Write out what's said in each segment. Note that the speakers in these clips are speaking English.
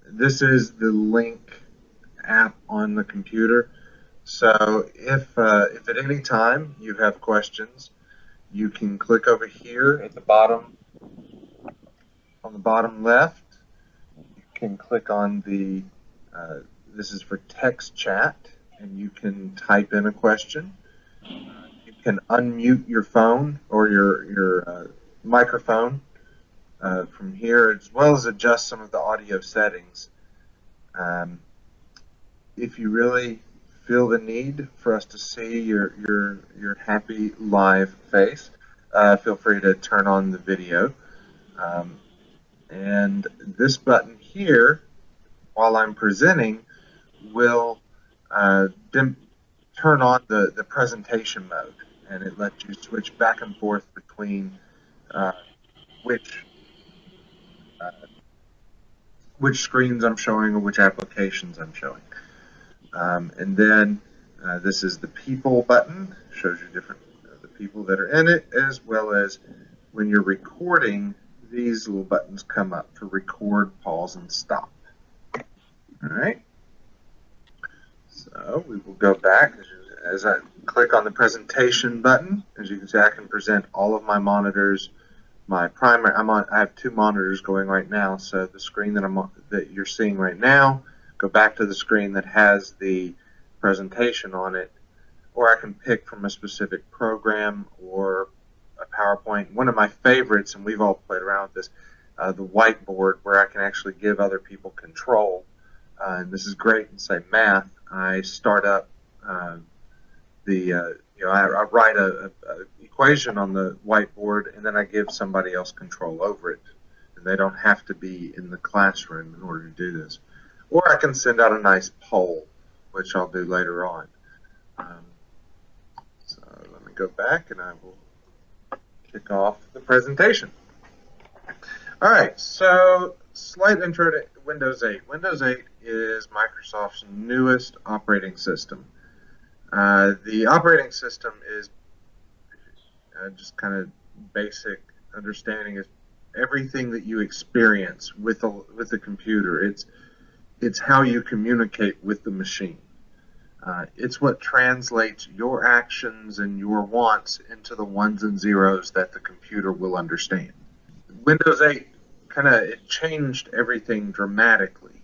This is the Lync app on the computer. So if at any time you have questions, you can click over here at the bottom, on the bottom left. You can click on the, this is for text chat, and you can type in a question. You can unmute your phone or your microphone from here, as well as adjust some of the audio settings. If you really feel the need for us to see your happy live face, feel free to turn on the video. And this button here, while I'm presenting, will turn on the presentation mode, and it lets you switch back and forth between which screens I'm showing or which applications I'm showing. And then this is the people button, shows you different the people that are in it, as well as when you're recording, these little buttons come up for record, pause, and stop. All right. So we will go back. As I click on the presentation button, as you can see, I can present all of my monitors. My primary, I have two monitors going right now. So the screen that you're seeing right now, go back to the screen that has the presentation on it, or I can pick from a specific program or a PowerPoint. One of my favorites, and we've all played around with this, the whiteboard, where I can actually give other people control. And this is great in, say, math. I start up I write a equation on the whiteboard, and then I give somebody else control over it, and they don't have to be in the classroom in order to do this. Or I can send out a nice poll, which I'll do later on. So let me go back, and I will kick off the presentation. All right, so slight intro to Windows 8. Windows 8 is Microsoft's newest operating system. The operating system is just kind of basic understanding is everything that you experience with the computer. It's how you communicate with the machine. It's what translates your actions and your wants into the ones and zeros that the computer will understand. Windows 8 it changed everything dramatically.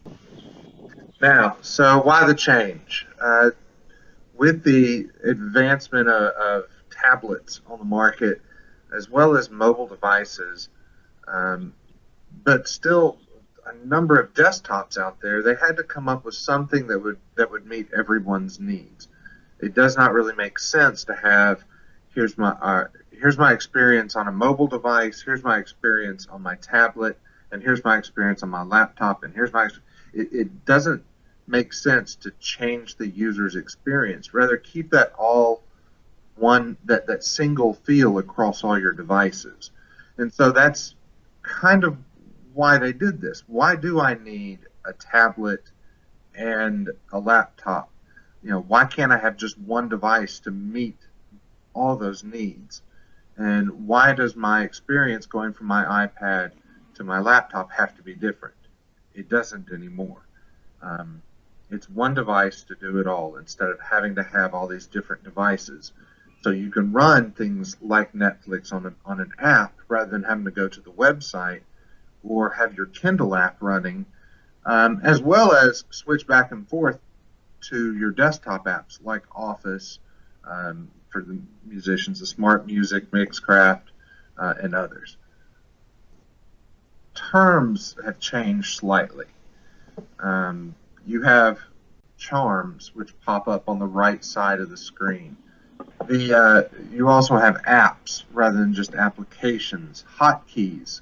Now, so why the change? With the advancement of tablets on the market, as well as mobile devices, but still a number of desktops out there, they had to come up with something that would meet everyone's needs. It does not really make sense to have here's my experience on a mobile device, here's my experience on my tablet, and here's my experience on my laptop, and it doesn't make sense to change the user's experience. Rather, keep that all that single feel across all your devices. And so that's kind of why they did this. Why do I need a tablet and a laptop? Why can't I have just one device to meet all those needs? And why does my experience going from my iPad to my laptop have to be different? It doesn't anymore. It's one device to do it all instead of having to have all these different devices. So you can run things like Netflix on an app rather than having to go to the website or have your Kindle app running, as well as switch back and forth to your desktop apps like Office, for the musicians, the Smart Music, Mixcraft, and others. Terms have changed slightly. You have charms which pop up on the right side of the screen. You also have apps rather than just applications. Hotkeys.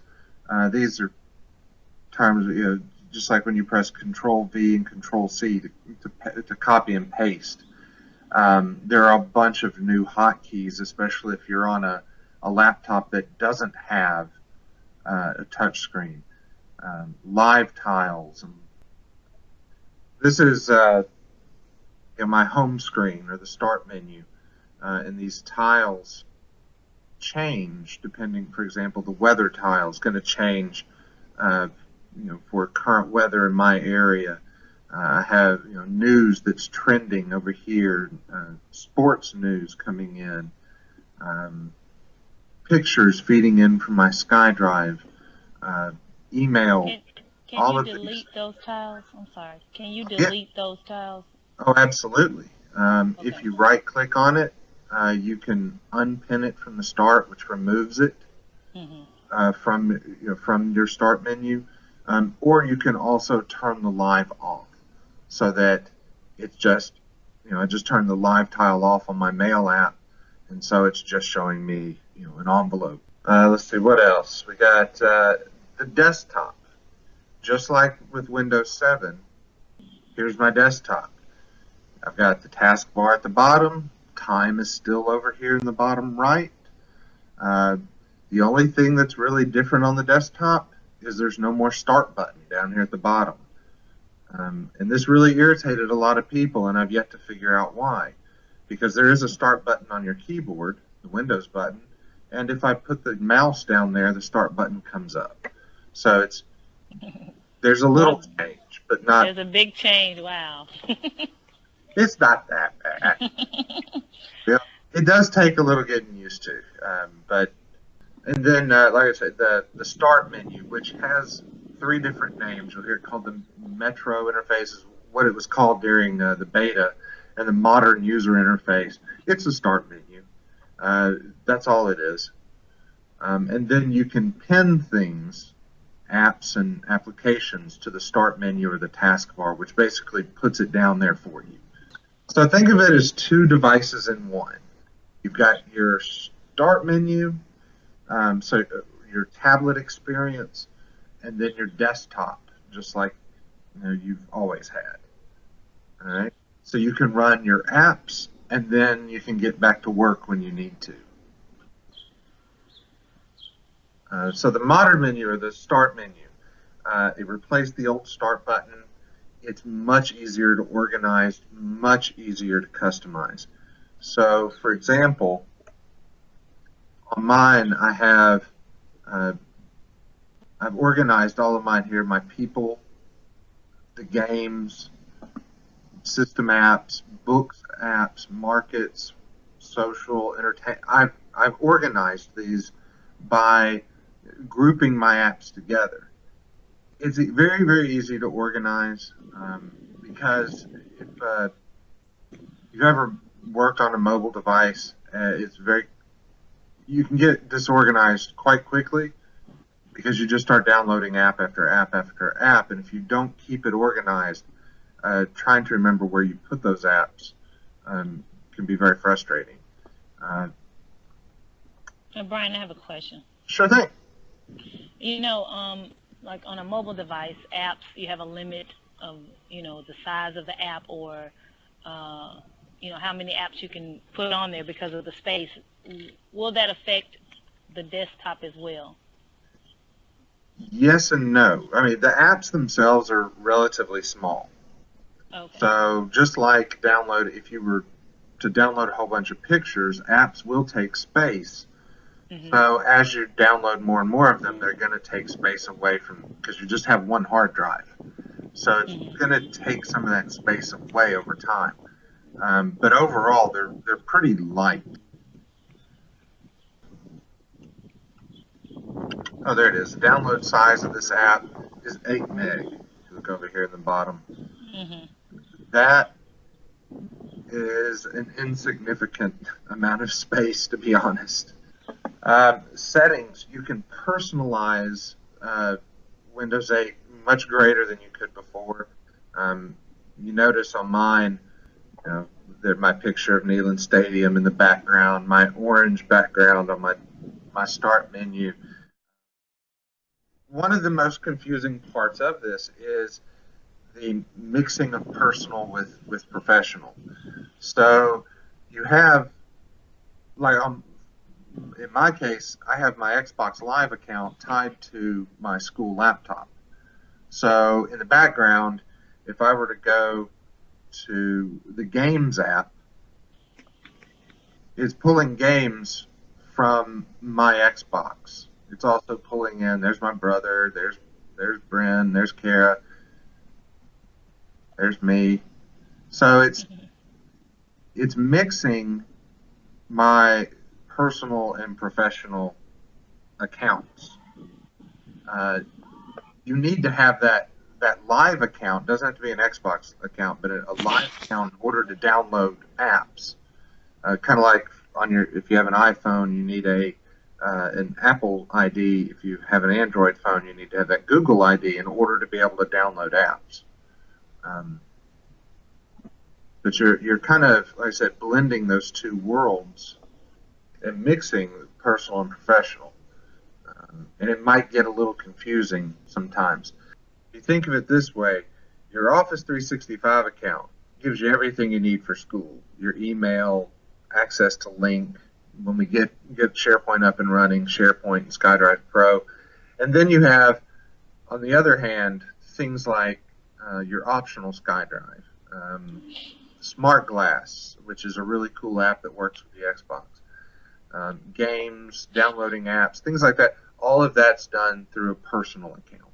These are terms, just like when you press Control V and Control C to copy and paste. There are a bunch of new hotkeys, especially if you're on a laptop that doesn't have a touch screen. Live tiles. This is my home screen or the start menu, and these tiles change depending. For example, the weather tile is going to change for current weather in my area. I have news that's trending over here, sports news coming in, pictures feeding in from my SkyDrive, email. Can All you of these. delete those tiles? I'm sorry. Can you Yeah. delete those tiles? Oh, absolutely. If Okay. you right click on it, you can unpin it from the start, which removes it Mhm. from your start menu, or you can also turn the live off, so that it's just I just turned the live tile off on my mail app, and so it's just showing me an envelope. Let's see what else we got. The desktop, just like with Windows 7. Here's my desktop. I've got the taskbar at the bottom. Time is still over here in the bottom right. Uh, the only thing that's really different on the desktop is there's no more start button down here at the bottom. And this really irritated a lot of people, and I've yet to figure out why. Because there is a start button on your keyboard, the Windows button, and if I put the mouse down there, the start button comes up. So there's a little Well, change, but not. there's a big change. Wow. It's not that bad. Yeah, it does take a little getting used to, but and then like I said, the start menu, which has three different names. You'll hear it called the Metro interface, is what it was called during the beta, and the modern user interface. It's a start menu. That's all it is. And then you can pin things, apps and applications, to the start menu or the taskbar, which basically puts it down there for you. So think of it as two devices in one. You've got your start menu, so your tablet experience, and then your desktop, just like you've always had. All right. So you can run your apps, and then you can get back to work when you need to. So the modern menu, or the start menu, it replaced the old start button. It's much easier to organize, much easier to customize. So, for example, on mine, uh, I've organized all of mine here: my people, the games, system apps, books apps, markets, social, entertain. I've organized these by grouping my apps together. It's very, very easy to organize, because if you've ever worked on a mobile device, you can get disorganized quite quickly, because you just start downloading app after app after app, and if you don't keep it organized, trying to remember where you put those apps can be very frustrating. Uh, Brian, I have a question. sure thing. You know, like on a mobile device, apps, you have a limit of, the size of the app, or, how many apps you can put on there because of the space. Will that affect the desktop as well? Yes and no. I mean, the apps themselves are relatively small. Okay. So just like if you were to download a whole bunch of pictures, apps will take space. Mhm. So as you download more and more of them, they're going to take space away because you just have one hard drive. So it's Mhm. going to take some of that space away over time. But overall, they're pretty light. Oh, there it is. The download size of this app is 8 meg. If you look over here in the bottom, Mhm. that is an insignificant amount of space, to be honest. Settings, you can personalize Windows 8 much greater than you could before. You notice on mine, that my picture of Neyland Stadium in the background, my orange background on my start menu. One of the most confusing parts of this is the mixing of personal with professional. So you have, like, in my case, I have my Xbox Live account tied to my school laptop. So in the background, if I were to go to the Games app, it's pulling games from my Xbox. It's also pulling in, there's my brother, there's There's Bryn, there's Kara, there's me. So it's mixing my personal and professional accounts. You need to have that live account. Doesn't have to be an Xbox account, but a live account in order to download apps. Kind of like if you have an iPhone, you need an Apple ID. If you have an Android phone, you need to have that Google ID in order to be able to download apps. But you're kind of, like I said, blending those two worlds and mixing personal and professional. And it might get a little confusing sometimes. If you think of it this way, your Office 365 account gives you everything you need for school. Your email, access to Lync, when we get SharePoint up and running, SharePoint and SkyDrive Pro. And then you have, on the other hand, things like your optional SkyDrive, Smart Glass, which is a really cool app that works with the Xbox, games, downloading apps, things like that. All of that's done through a personal account.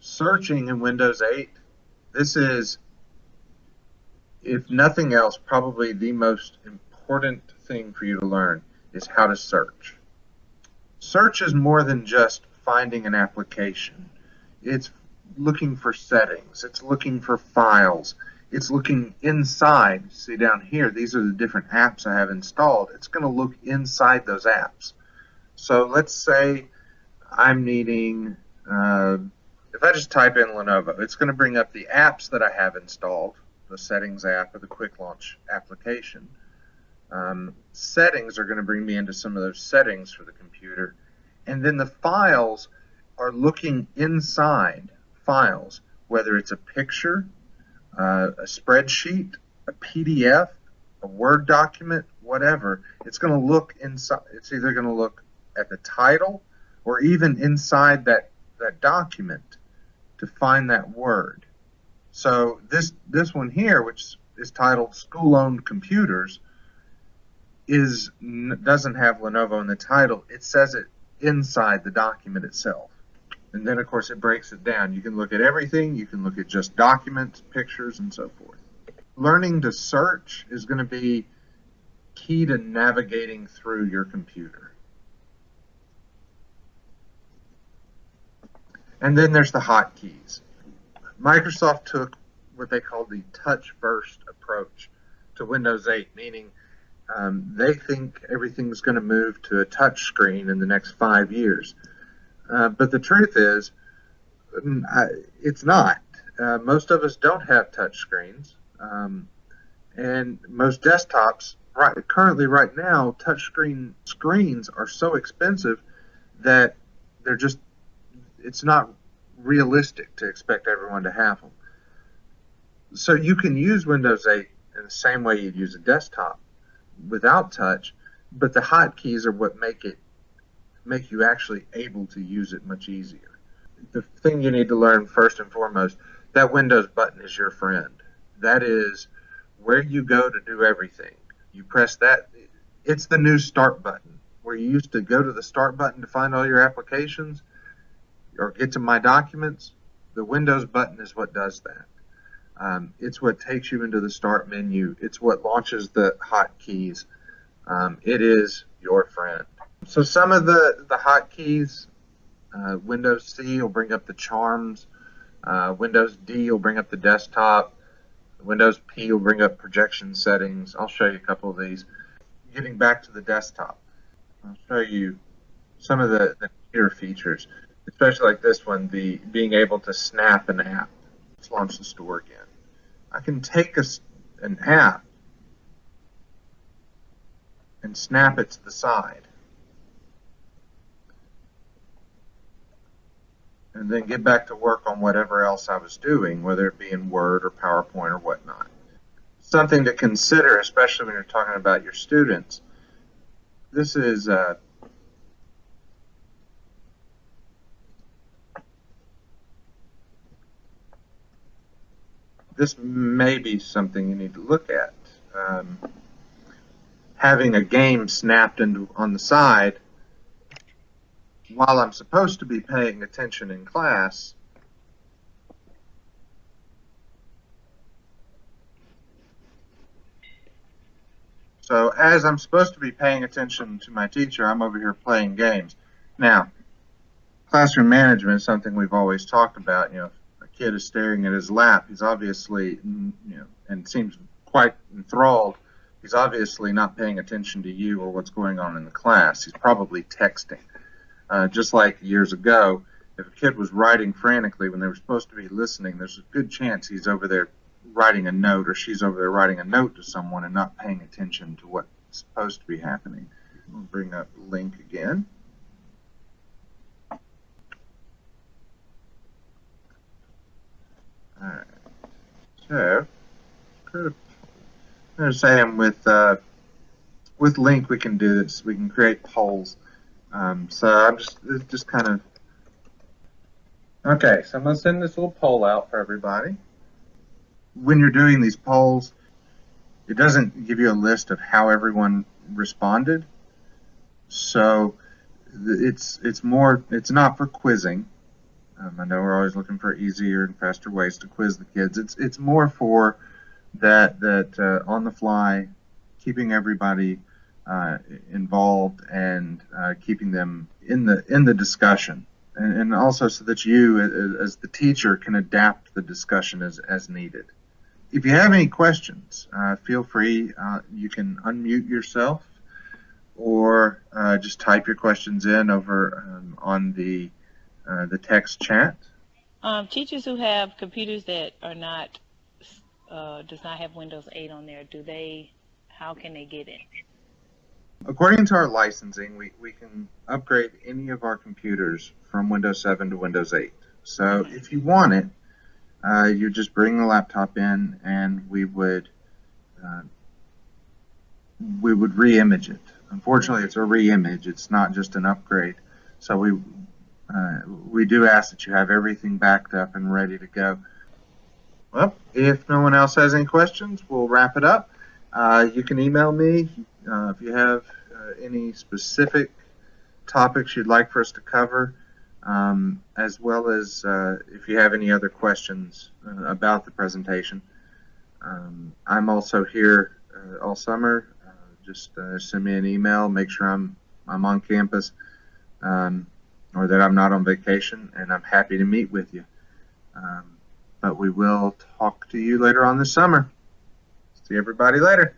Searching in Windows 8, this is, if nothing else, probably the most important thing for you to learn is how to search. Search is more than just finding an application. It's looking for settings. It's looking for files. It's looking inside. See down here, these are the different apps I have installed. It's going to look inside those apps. So let's say I'm needing, if I just type in Lenovo, it's going to bring up the apps that I have installed, the settings app or the quick launch application. Settings are going to bring me into some of those settings for the computer. And then the files are looking inside files, whether it's a picture, a spreadsheet, a PDF, a Word document, whatever. It's going to look inside. It's either going to look at the title or even inside that document to find that word. So this one here, which is titled School-Owned Computers, doesn't have Lenovo in the title. It says it inside the document itself. And then, of course, it breaks it down. You can look at everything. You can look at just documents, pictures, and so forth. Learning to search is going to be key to navigating through your computer. And then there's the hotkeys. Microsoft took what they call the touch-first approach to Windows 8, meaning they think everything's going to move to a touch screen in the next 5 years. But the truth is, it's not. Most of us don't have touch screens. And most desktops, currently right now, touch screens are so expensive that it's not realistic to expect everyone to have them. So you can use Windows 8 in the same way you'd use a desktop without touch, but the hotkeys are what make you actually able to use it much easier. The thing you need to learn first and foremost, that Windows button is your friend. That is where you go to do everything. You press that. It's the new start button, where you used to go to the start button to find all your applications or get to my documents. The Windows button is what does that. It's what takes you into the start menu. It's what launches the hotkeys. It is your friend. So some of the hotkeys, Windows C will bring up the charms. Windows D will bring up the desktop. Windows P will bring up projection settings. I'll show you a couple of these. Getting back to the desktop, I'll show you some of the neater features, especially like this one, the being able to snap an app. Let's launch the store again. I can take an app and snap it to the side, and then get back to work on whatever else I was doing, whether it be in Word or PowerPoint or whatnot. Something to consider, especially when you're talking about your students. This is this may be something you need to look at. Having a game snapped on the side while I'm supposed to be paying attention in class, so as I'm supposed to be paying attention to my teacher, I'm over here playing games. Now, classroom management is something we've always talked about. You know, if a kid is staring at his lap, he's obviously, and seems quite enthralled. He's obviously not paying attention to you or what's going on in the class. He's probably texting. Just like years ago, if a kid was writing frantically when they were supposed to be listening, there's a good chance he's over there writing a note, or she's over there writing a note to someone and not paying attention to what's supposed to be happening. We'll bring up Lync again. All right. So, I'm going to say with Lync we can do this. We can create polls. So I'm just kind of okay. So I'm going to send this little poll out for everybody. When you're doing these polls, it doesn't give you a list of how everyone responded. So it's not for quizzing. I know we're always looking for easier and faster ways to quiz the kids. It's more for that on the fly, keeping everybody involved and keeping them in the discussion, and also so that you as the teacher can adapt the discussion as needed. If you have any questions, feel free. You can unmute yourself or just type your questions in over on the text chat. Teachers who have computers that are not does not have Windows 8 on there, how can they get it? According to our licensing, we can upgrade any of our computers from Windows 7 to Windows 8. So if you want it, you just bring the laptop in and we would re-image it. Unfortunately, it's a re-image. It's not just an upgrade. So we do ask that you have everything backed up and ready to go. Well, if no one else has any questions, we'll wrap it up. You can email me if you have any specific topics you'd like for us to cover, as well as if you have any other questions about the presentation. I'm also here all summer. Just send me an email, make sure I'm on campus, or that I'm not on vacation, and I'm happy to meet with you. But we will talk to you later on this summer. See everybody later.